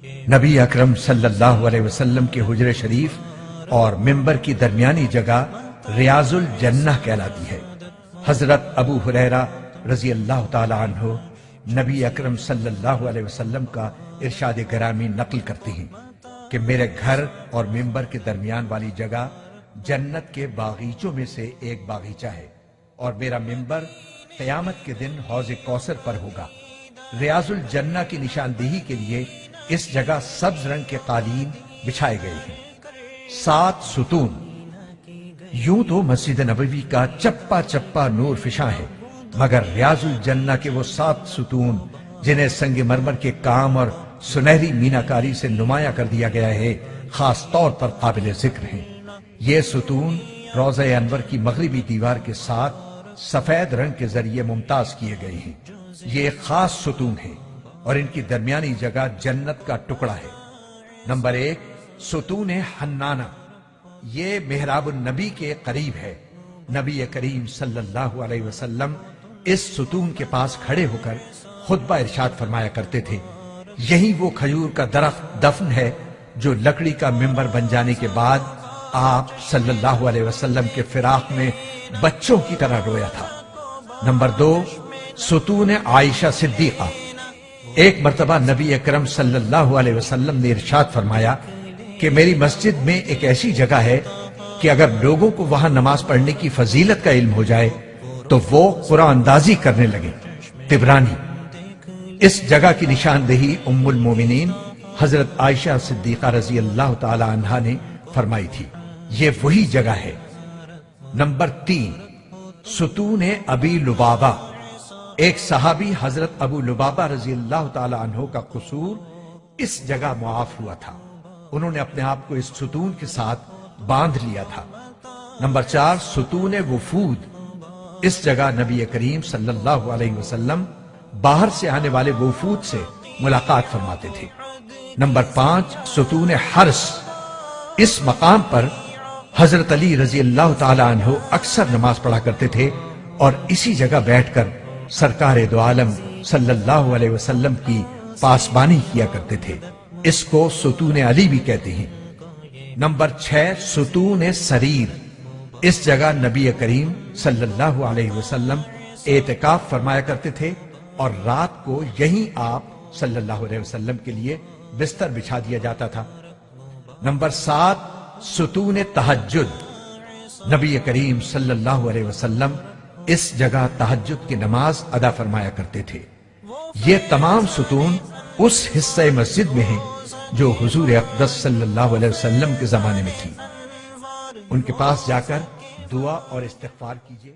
نبی اکرم صلی اللہ علیہ وسلم کے حجر شریف اور ممبر کی درمیانی جگہ ریاض الجنہ کہلاتی ہے۔ حضرت ابو ہریرہ رضی اللہ تعالی عنہ نبی اکرم صلی اللہ علیہ وسلم کا ارشاد گرامی نقل کرتے ہیں کہ میرے گھر اور ممبر کے درمیان والی جگہ جنت کے باغیچوں میں سے ایک باغیچہ ہے، اور میرا ممبر قیامت کے دن حوض کوثر پر ہوگا۔ ریاض الجنہ کی نشاندہی کے لیے اس جگہ سبز رنگ کے قالین بچھائے گئے ہیں۔ 7 ستون۔ یوں تو مسجد نبوی کا چپا چپا نور فشاں ہے، مگر ریاض الجنہ کے وہ 7 ستون جنہیں سنگ مرمر کے کام اور سنہری میناکاری سے نمایاں کر دیا گیا ہے، خاص طور پر قابل ذکر ہیں۔ یہ ستون روضہ انور کی مغربی دیوار کے ساتھ سفید رنگ کے ذریعے ممتاز کیے گئے ہیں۔ یہ ایک خاص ستون ہے اور ان کی درمیانی جگہ جنت کا ٹکڑا ہے۔ نمبر 1 ستون حنانہ۔ یہ محراب النبی کے قریب ہے۔ نبی کریم صلی اللہ علیہ وسلم اس ستون کے پاس کھڑے ہو کر خطبہ ارشاد فرمایا کرتے تھے۔ یہی وہ کھجور کا درخت دفن ہے جو لکڑی کا ممبر بن جانے کے بعد آپ صلی اللہ علیہ وسلم کے فراق میں بچوں کی طرح رویا تھا۔ نمبر 2 ستون عائشہ صدیقہ۔ ایک مرتبہ نبی اکرم صلی اللہ علیہ وسلم نے ارشاد فرمایا کہ میری مسجد میں ایک ایسی جگہ ہے کہ اگر لوگوں کو وہاں نماز پڑھنے کی فضیلت کا علم ہو جائے تو وہ قرآن اندازی کرنے لگے۔ طبرانی۔ اس جگہ کی نشاندہی ام المومنین حضرت عائشہ صدیقہ رضی اللہ تعالی عنہا نے فرمائی تھی۔ یہ وہی جگہ ہے۔ نمبر 3 ستون ابی لبابہ۔ ایک صحابی حضرت ابو لبابہ رضی اللہ تعالی عنہ کا قصور اس جگہ معاف ہوا تھا۔ انہوں نے اپنے آپ کو اس ستون کے ساتھ باندھ لیا تھا۔ نمبر 4 ستون وفود۔ اس جگہ نبی کریم صلی اللہ علیہ وسلم باہر سے آنے والے وفود سے ملاقات فرماتے تھے۔ نمبر 5 ستون حرس۔ اس مقام پر حضرت علی رضی اللہ تعالی عنہ اکثر نماز پڑھا کرتے تھے اور اسی جگہ بیٹھ کر سرکار دو عالم صلی اللہ علیہ وسلم کی پاسبانی کیا کرتے تھے۔ اس کو ستون علی بھی کہتے ہیں۔ نمبر 6 ستون سریر۔ اس جگہ نبی کریم صلی اللہ علیہ وسلم اعتکاف فرمایا کرتے تھے اور رات کو یہیں آپ صلی اللہ علیہ وسلم کے لیے بستر بچھا دیا جاتا تھا۔ نمبر 7 ستون تہجد۔ نبی کریم صلی اللہ علیہ وسلم اس جگہ تہجد کی نماز ادا فرمایا کرتے تھے۔ یہ تمام ستون اس حصہ مسجد میں ہیں جو حضور اقدس صلی اللہ علیہ وسلم کے زمانے میں تھی۔ ان کے پاس جا کر دعا اور استغفار کیجئے۔